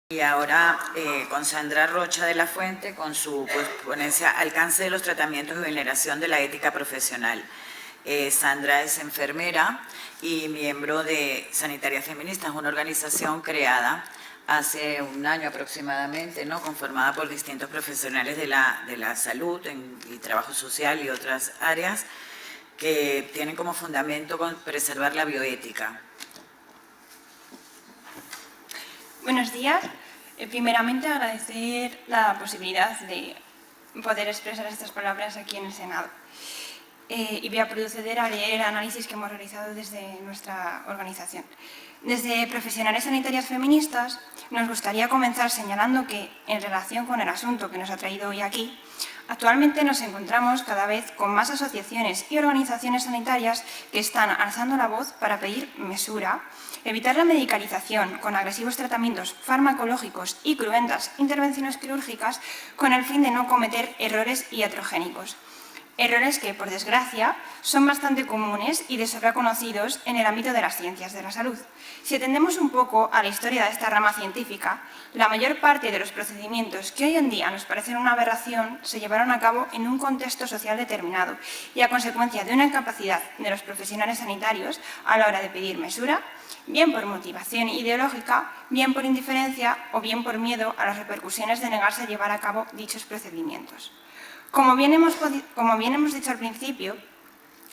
Y ahora con Sandra Rocha de la Fuente, con su ponencia Alcance de los tratamientos de vulneración de la ética profesional. Sandra es enfermera y miembro de Sanitarias Feministas, una organización creada hace un año aproximadamente, ¿no? Conformada por distintos profesionales de la salud y trabajo social y otras áreas que tienen como fundamento preservar la bioética. Buenos días. Primeramente, agradecer la posibilidad de poder expresar estas palabras aquí en el Senado. Y voy a proceder a leer el análisis que hemos realizado desde nuestra organización. Desde Profesionales Sanitarias Feministas nos gustaría comenzar señalando que, en relación con el asunto que nos ha traído hoy aquí, actualmente nos encontramos cada vez con más asociaciones y organizaciones sanitarias que están alzando la voz para pedir mesura, evitar la medicalización con agresivos tratamientos farmacológicos y cruentas intervenciones quirúrgicas con el fin de no cometer errores iatrogénicos. Errores que, por desgracia, son bastante comunes y de sobra conocidos en el ámbito de las ciencias de la salud. Si atendemos un poco a la historia de esta rama científica, la mayor parte de los procedimientos que hoy en día nos parecen una aberración se llevaron a cabo en un contexto social determinado y a consecuencia de una incapacidad de los profesionales sanitarios a la hora de pedir mesura, bien por motivación ideológica, bien por indiferencia o bien por miedo a las repercusiones de negarse a llevar a cabo dichos procedimientos. Como bien hemos dicho al principio,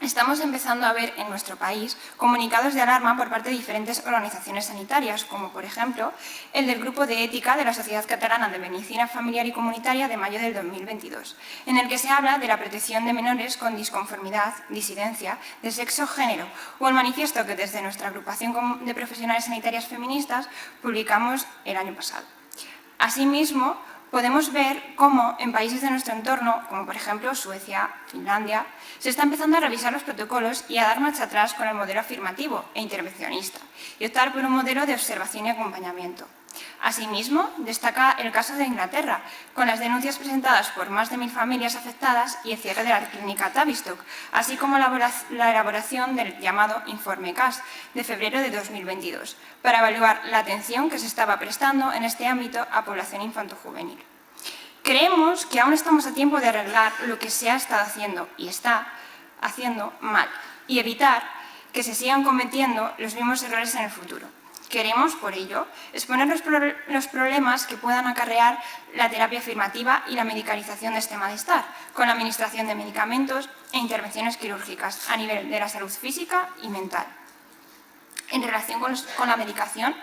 estamos empezando a ver en nuestro país comunicados de alarma por parte de diferentes organizaciones sanitarias, como por ejemplo el del Grupo de Ética de la Sociedad Catalana de Medicina Familiar y Comunitaria de mayo del 2022, en el que se habla de la protección de menores con disconformidad, disidencia, de sexo o género, o el manifiesto que desde nuestra agrupación de profesionales sanitarias feministas publicamos el año pasado. Asimismo, podemos ver cómo en países de nuestro entorno, como por ejemplo Suecia, Finlandia, se está empezando a revisar los protocolos y a dar marcha atrás con el modelo afirmativo e intervencionista y optar por un modelo de observación y acompañamiento. Asimismo, destaca el caso de Inglaterra, con las denuncias presentadas por más de 1000 familias afectadas y el cierre de la clínica Tavistock, así como la elaboración del llamado Informe CAS de febrero de 2022, para evaluar la atención que se estaba prestando en este ámbito a población infantojuvenil. Creemos que aún estamos a tiempo de arreglar lo que se ha estado haciendo y está haciendo mal y evitar que se sigan cometiendo los mismos errores en el futuro. Queremos, por ello, exponer los problemas que puedan acarrear la terapia afirmativa y la medicalización de este malestar, con la administración de medicamentos e intervenciones quirúrgicas a nivel de la salud física y mental. En relación con la medicación,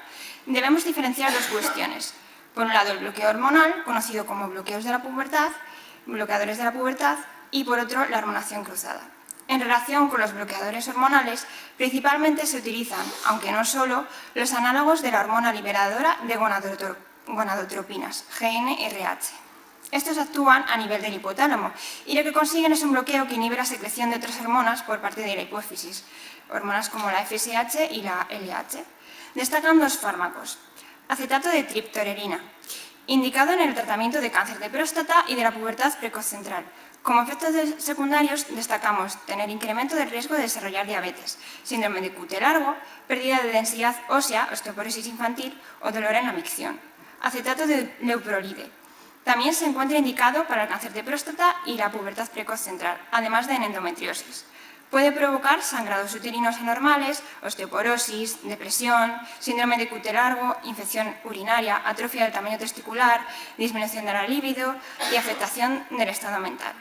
debemos diferenciar dos cuestiones. Por un lado, el bloqueo hormonal, conocido como bloqueadores de la pubertad, y por otro, la hormonación cruzada. En relación con los bloqueadores hormonales, principalmente se utilizan, aunque no solo, los análogos de la hormona liberadora de gonadotropinas, GnRH. Estos actúan a nivel del hipotálamo y lo que consiguen es un bloqueo que inhibe la secreción de otras hormonas por parte de la hipófisis, hormonas como la FSH y la LH. Destacan dos fármacos: acetato de triptorelina, indicado en el tratamiento de cáncer de próstata y de la pubertad precoz central. Como efectos secundarios destacamos tener incremento del riesgo de desarrollar diabetes, síndrome de QT largo, pérdida de densidad ósea, osteoporosis infantil o dolor en la micción. Acetato de leuprolide. También se encuentra indicado para el cáncer de próstata y la pubertad precoz central, además de en endometriosis. Puede provocar sangrados uterinos anormales, osteoporosis, depresión, síndrome de QT largo, infección urinaria, atrofia del tamaño testicular, disminución de la libido y afectación del estado mental.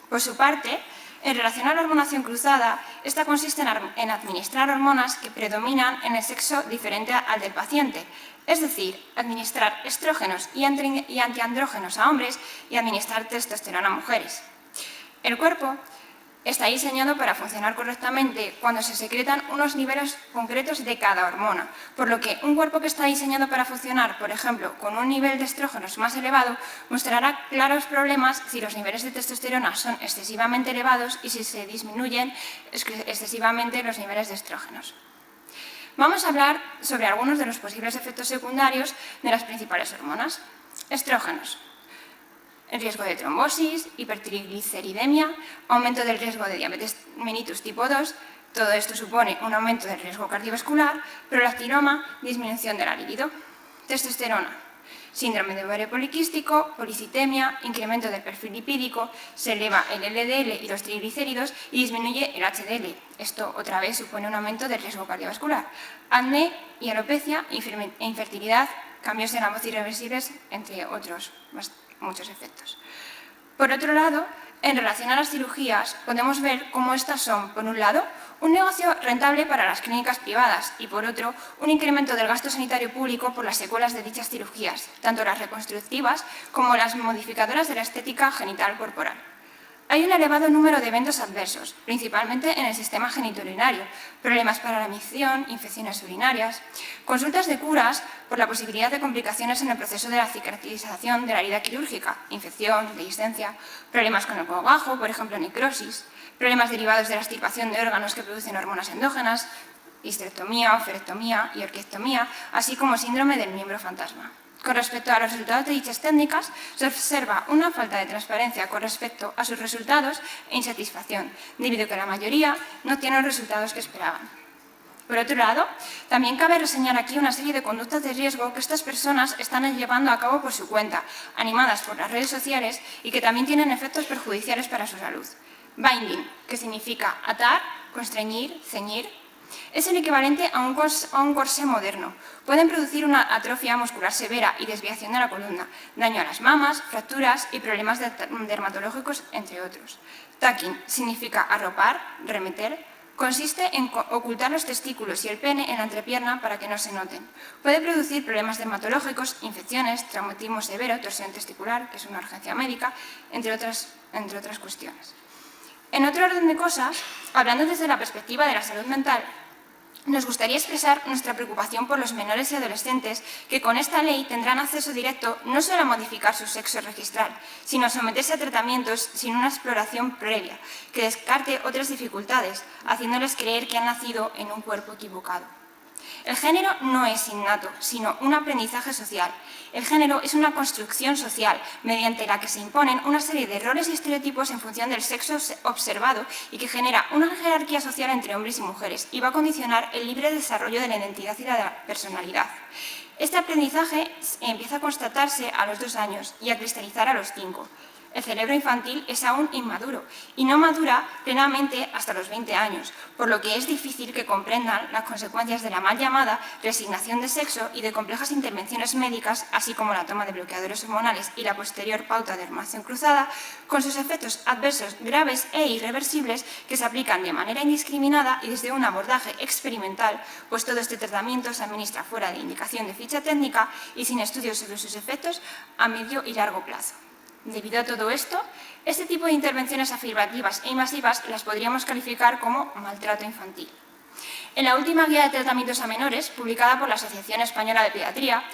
Por su parte, en relación a la hormonación cruzada, esta consiste en administrar hormonas que predominan en el sexo diferente al del paciente, es decir, administrar estrógenos y antiandrógenos a hombres y administrar testosterona a mujeres. El cuerpo está diseñado para funcionar correctamente cuando se secretan unos niveles concretos de cada hormona, por lo que un cuerpo que está diseñado para funcionar, por ejemplo, con un nivel de estrógenos más elevado, mostrará claros problemas si los niveles de testosterona son excesivamente elevados y si se disminuyen excesivamente los niveles de estrógenos. Vamos a hablar sobre algunos de los posibles efectos secundarios de las principales hormonas. Estrógenos. El riesgo de trombosis, hipertrigliceridemia, aumento del riesgo de diabetes mellitus tipo 2, todo esto supone un aumento del riesgo cardiovascular, prolactinoma, disminución de la libido. testosterona, síndrome de ovario poliquístico, policitemia, incremento del perfil lipídico, se eleva el LDL y los triglicéridos y disminuye el HDL. Esto otra vez supone un aumento del riesgo cardiovascular. Acné y alopecia, infertilidad, cambios en la voz irreversibles, entre otros muchos efectos. Por otro lado, en relación a las cirugías, podemos ver cómo estas son, por un lado, un negocio rentable para las clínicas privadas y, por otro, un incremento del gasto sanitario público por las secuelas de dichas cirugías, tanto las reconstructivas como las modificadoras de la estética genital corporal. Hay un elevado número de eventos adversos, principalmente en el sistema genitourinario, problemas para la micción, infecciones urinarias, consultas de curas por la posibilidad de complicaciones en el proceso de la cicatrización de la herida quirúrgica, infección, dehiscencia, problemas con el cogajo, por ejemplo necrosis, problemas derivados de la extirpación de órganos que producen hormonas endógenas, histerectomía, oferectomía y orquiectomía, así como síndrome del miembro fantasma. Con respecto a los resultados de dichas técnicas, se observa una falta de transparencia con respecto a sus resultados e insatisfacción, debido a que la mayoría no tiene los resultados que esperaban. Por otro lado, también cabe reseñar aquí una serie de conductas de riesgo que estas personas están llevando a cabo por su cuenta, animadas por las redes sociales y que también tienen efectos perjudiciales para su salud. Binding, que significa atar, constreñir, ceñir, es el equivalente a un corsé moderno. Pueden producir una atrofia muscular severa y desviación de la columna, daño a las mamas, fracturas y problemas dermatológicos, entre otros. Tucking significa arropar, remeter. Consiste en ocultar los testículos y el pene en la entrepierna para que no se noten. Puede producir problemas dermatológicos, infecciones, traumatismo severo, torsión testicular, que es una urgencia médica, entre otras cuestiones. En otro orden de cosas, hablando desde la perspectiva de la salud mental, nos gustaría expresar nuestra preocupación por los menores y adolescentes que con esta ley tendrán acceso directo no solo a modificar su sexo registral, sino a someterse a tratamientos sin una exploración previa, que descarte otras dificultades, haciéndoles creer que han nacido en un cuerpo equivocado. El género no es innato, sino un aprendizaje social. El género es una construcción social mediante la que se imponen una serie de roles y estereotipos en función del sexo observado y que genera una jerarquía social entre hombres y mujeres y va a condicionar el libre desarrollo de la identidad y la personalidad. Este aprendizaje empieza a constatarse a los 2 años y a cristalizar a los 5. El cerebro infantil es aún inmaduro y no madura plenamente hasta los 20 años, por lo que es difícil que comprendan las consecuencias de la mal llamada resignación de sexo y de complejas intervenciones médicas, así como la toma de bloqueadores hormonales y la posterior pauta de hormonación cruzada, con sus efectos adversos graves e irreversibles que se aplican de manera indiscriminada y desde un abordaje experimental, pues todo este tratamiento se administra fuera de indicación de ficha técnica y sin estudios sobre sus efectos a medio y largo plazo. Debido a todo esto, este tipo de intervenciones afirmativas e invasivas las podríamos calificar como maltrato infantil. En la última guía de tratamientos a menores, publicada por la Asociación Española de Pediatría,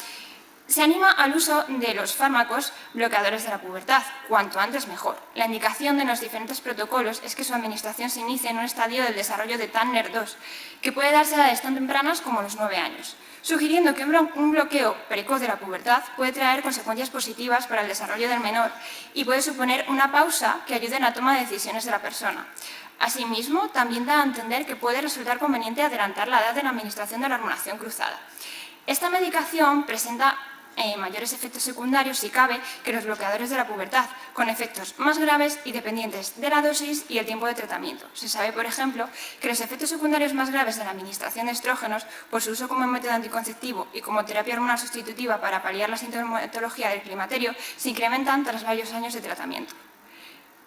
se anima al uso de los fármacos bloqueadores de la pubertad, cuanto antes mejor. La indicación de los diferentes protocolos es que su administración se inicie en un estadio del desarrollo de Tanner 2, que puede darse a edades tan tempranas como los 9 años, sugiriendo que un bloqueo precoz de la pubertad puede traer consecuencias positivas para el desarrollo del menor y puede suponer una pausa que ayude en la toma de decisiones de la persona. Asimismo, también da a entender que puede resultar conveniente adelantar la edad de la administración de la hormonación cruzada. Esta medicación presenta mayores efectos secundarios, si cabe, que los bloqueadores de la pubertad, con efectos más graves y dependientes de la dosis y el tiempo de tratamiento. Se sabe, por ejemplo, que los efectos secundarios más graves de la administración de estrógenos, por su uso como método anticonceptivo y como terapia hormonal sustitutiva para paliar la sintomatología del climaterio, se incrementan tras varios años de tratamiento.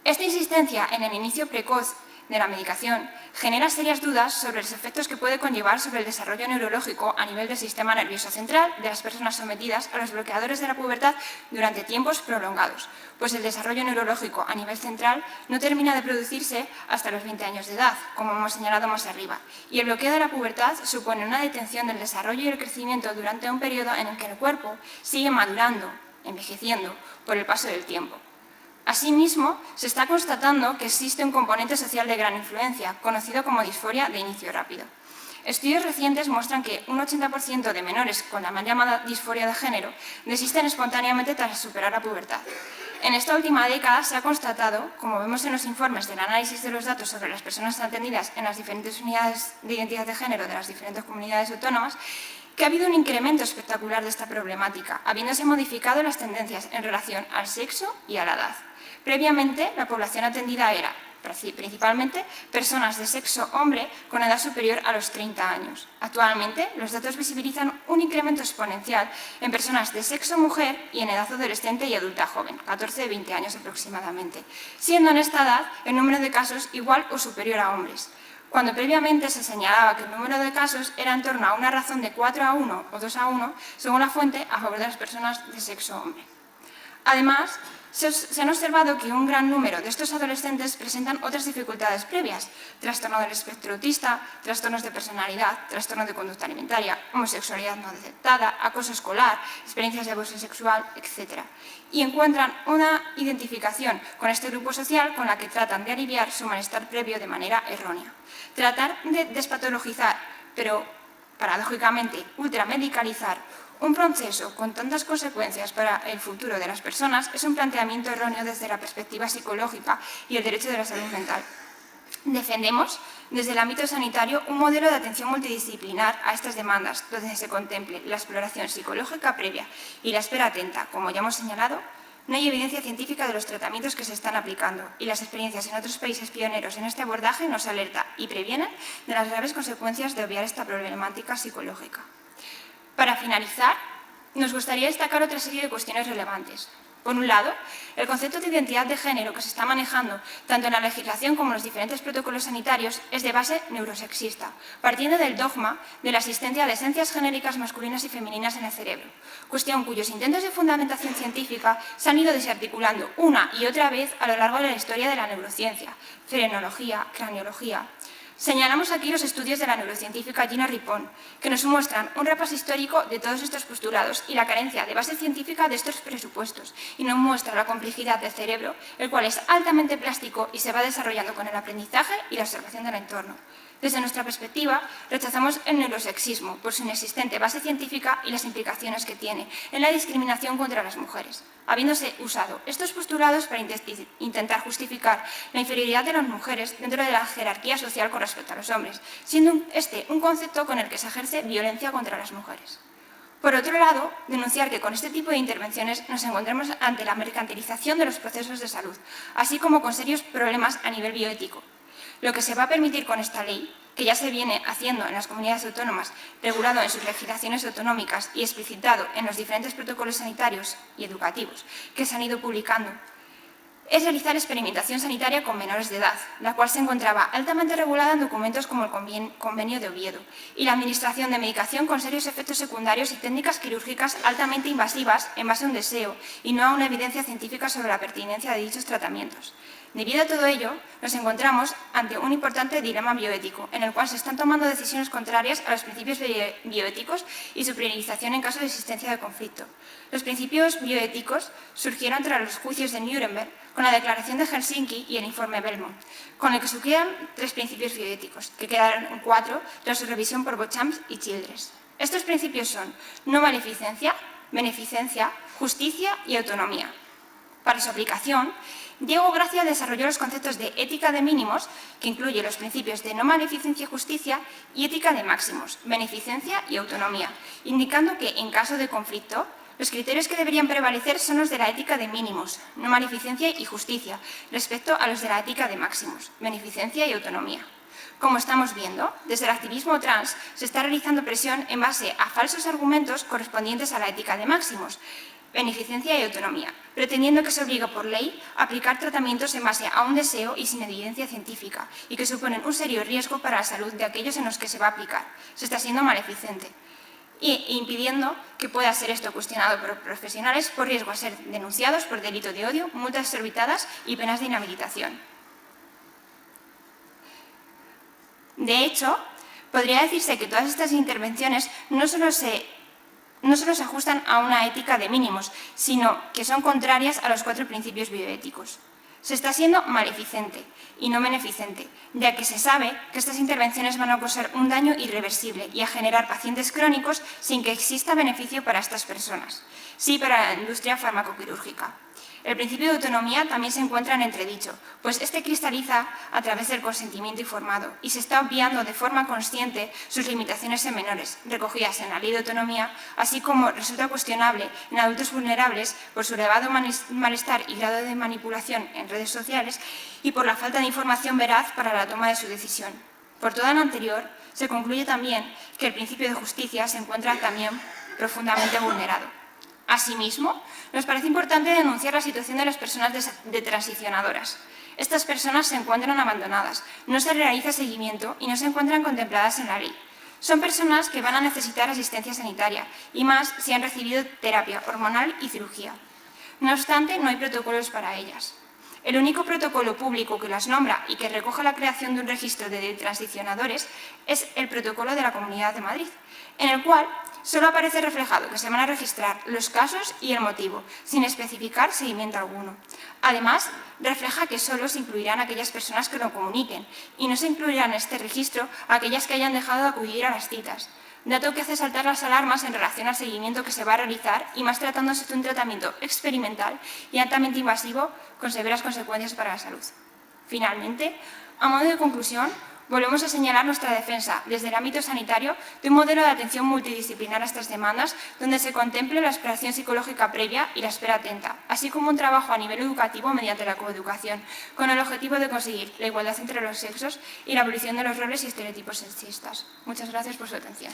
Esta insistencia en el inicio precoz de la medicación genera serias dudas sobre los efectos que puede conllevar sobre el desarrollo neurológico a nivel del sistema nervioso central de las personas sometidas a los bloqueadores de la pubertad durante tiempos prolongados, pues el desarrollo neurológico a nivel central no termina de producirse hasta los 20 años de edad, como hemos señalado más arriba, y el bloqueo de la pubertad supone una detención del desarrollo y el crecimiento durante un periodo en el que el cuerpo sigue madurando, envejeciendo, por el paso del tiempo. Asimismo, se está constatando que existe un componente social de gran influencia, conocido como disforia de inicio rápido. Estudios recientes muestran que un 80% de menores con la mal llamada disforia de género desisten espontáneamente tras superar la pubertad. en esta última década se ha constatado, como vemos en los informes del análisis de los datos sobre las personas atendidas en las diferentes unidades de identidad de género de las diferentes comunidades autónomas, que ha habido un incremento espectacular de esta problemática, habiéndose modificado las tendencias en relación al sexo y a la edad. Previamente, la población atendida era principalmente personas de sexo hombre con edad superior a los 30 años. Actualmente, los datos visibilizan un incremento exponencial en personas de sexo mujer y en edad adolescente y adulta joven, 14-20 años aproximadamente, siendo en esta edad el número de casos igual o superior a hombres, cuando previamente se señalaba que el número de casos era en torno a una razón de 4-1 o 2-1, según la fuente, a favor de las personas de sexo hombre. Además, se han observado que un gran número de estos adolescentes presentan otras dificultades previas: trastorno del espectro autista, trastornos de personalidad, trastorno de conducta alimentaria, homosexualidad no detectada, acoso escolar, experiencias de abuso sexual, etc. Y encuentran una identificación con este grupo social con la que tratan de aliviar su malestar previo de manera errónea. Tratar de despatologizar, pero paradójicamente ultramedicalizar, un proceso con tantas consecuencias para el futuro de las personas es un planteamiento erróneo desde la perspectiva psicológica y el derecho de la salud mental. Defendemos, desde el ámbito sanitario, un modelo de atención multidisciplinar a estas demandas, donde se contemple la exploración psicológica previa y la espera atenta. Como ya hemos señalado, no hay evidencia científica de los tratamientos que se están aplicando y las experiencias en otros países pioneros en este abordaje nos alertan y previenen de las graves consecuencias de obviar esta problemática psicológica. Para finalizar, nos gustaría destacar otra serie de cuestiones relevantes. Por un lado, el concepto de identidad de género que se está manejando tanto en la legislación como en los diferentes protocolos sanitarios es de base neurosexista, partiendo del dogma de la existencia de esencias genéricas masculinas y femeninas en el cerebro, cuestión cuyos intentos de fundamentación científica se han ido desarticulando una y otra vez a lo largo de la historia de la neurociencia, frenología, craneología. Señalamos aquí los estudios de la neurocientífica Gina Rippon, que nos muestran un repaso histórico de todos estos postulados y la carencia de base científica de estos presupuestos, y nos muestra la complejidad del cerebro, el cual es altamente plástico y se va desarrollando con el aprendizaje y la observación del entorno. Desde nuestra perspectiva, rechazamos el neurosexismo por su inexistente base científica y las implicaciones que tiene en la discriminación contra las mujeres, habiéndose usado estos postulados para intentar justificar la inferioridad de las mujeres dentro de la jerarquía social con respecto a los hombres, siendo este un concepto con el que se ejerce violencia contra las mujeres. Por otro lado, denunciar que con este tipo de intervenciones nos encontramos ante la mercantilización de los procesos de salud, así como con serios problemas a nivel bioético. Lo que se va a permitir con esta ley, que ya se viene haciendo en las comunidades autónomas, regulado en sus legislaciones autonómicas y explicitado en los diferentes protocolos sanitarios y educativos que se han ido publicando, es realizar experimentación sanitaria con menores de edad, la cual se encontraba altamente regulada en documentos como el Convenio de Oviedo, y la administración de medicación con serios efectos secundarios y técnicas quirúrgicas altamente invasivas en base a un deseo y no a una evidencia científica sobre la pertinencia de dichos tratamientos. Debido a todo ello, nos encontramos ante un importante dilema bioético, en el cual se están tomando decisiones contrarias a los principios bioéticos y su priorización en caso de existencia de conflicto. Los principios bioéticos surgieron tras los juicios de Nuremberg, con la Declaración de Helsinki y el informe Belmont, con el que surgieron 3 principios bioéticos, que quedaron en 4 tras su revisión por Beauchamp y Childress. Estos principios son no maleficencia, beneficencia, justicia y autonomía. Para su aplicación, Diego Gracia desarrolló los conceptos de ética de mínimos, que incluye los principios de no maleficencia y justicia, y ética de máximos, beneficencia y autonomía, indicando que, en caso de conflicto, los criterios que deberían prevalecer son los de la ética de mínimos, no maleficencia y justicia, respecto a los de la ética de máximos, beneficencia y autonomía. Como estamos viendo, desde el activismo trans se está realizando presión en base a falsos argumentos correspondientes a la ética de máximos, beneficencia y autonomía, pretendiendo que se obliga por ley a aplicar tratamientos en base a un deseo y sin evidencia científica, y que suponen un serio riesgo para la salud de aquellos en los que se va a aplicar. Se está siendo maleficente, e impidiendo que pueda ser esto cuestionado por profesionales por riesgo a ser denunciados por delito de odio, multas exorbitadas y penas de inhabilitación. De hecho, podría decirse que todas estas intervenciones no solo se ajustan a una ética de mínimos, sino que son contrarias a los 4 principios bioéticos. Se está siendo maleficente y no beneficente, ya que se sabe que estas intervenciones van a causar un daño irreversible y a generar pacientes crónicos sin que exista beneficio para estas personas, sí para la industria farmacoquirúrgica. El principio de autonomía también se encuentra en entredicho, pues este cristaliza a través del consentimiento informado y se está obviando de forma consciente sus limitaciones en menores, recogidas en la Ley de Autonomía, así como resulta cuestionable en adultos vulnerables por su elevado malestar y grado de manipulación en redes sociales y por la falta de información veraz para la toma de su decisión. Por todo lo anterior, se concluye también que el principio de justicia se encuentra también profundamente vulnerado. Asimismo, nos parece importante denunciar la situación de las personas de transicionadoras. Estas personas se encuentran abandonadas, no se realiza seguimiento y no se encuentran contempladas en la ley. Son personas que van a necesitar asistencia sanitaria y más si han recibido terapia hormonal y cirugía. No obstante, no hay protocolos para ellas. El único protocolo público que las nombra y que recoge la creación de un registro de transicionadores es el Protocolo de la Comunidad de Madrid, en el cual solo aparece reflejado que se van a registrar los casos y el motivo, sin especificar seguimiento alguno. Además, refleja que solo se incluirán aquellas personas que lo comuniquen y no se incluirán en este registro aquellas que hayan dejado de acudir a las citas, dato que hace saltar las alarmas en relación al seguimiento que se va a realizar y más tratándose de un tratamiento experimental y altamente invasivo con severas consecuencias para la salud. Finalmente, a modo de conclusión, volvemos a señalar nuestra defensa desde el ámbito sanitario de un modelo de atención multidisciplinar a estas demandas donde se contemple la exploración psicológica previa y la espera atenta, así como un trabajo a nivel educativo mediante la coeducación, con el objetivo de conseguir la igualdad entre los sexos y la abolición de los roles y estereotipos sexistas. Muchas gracias por su atención.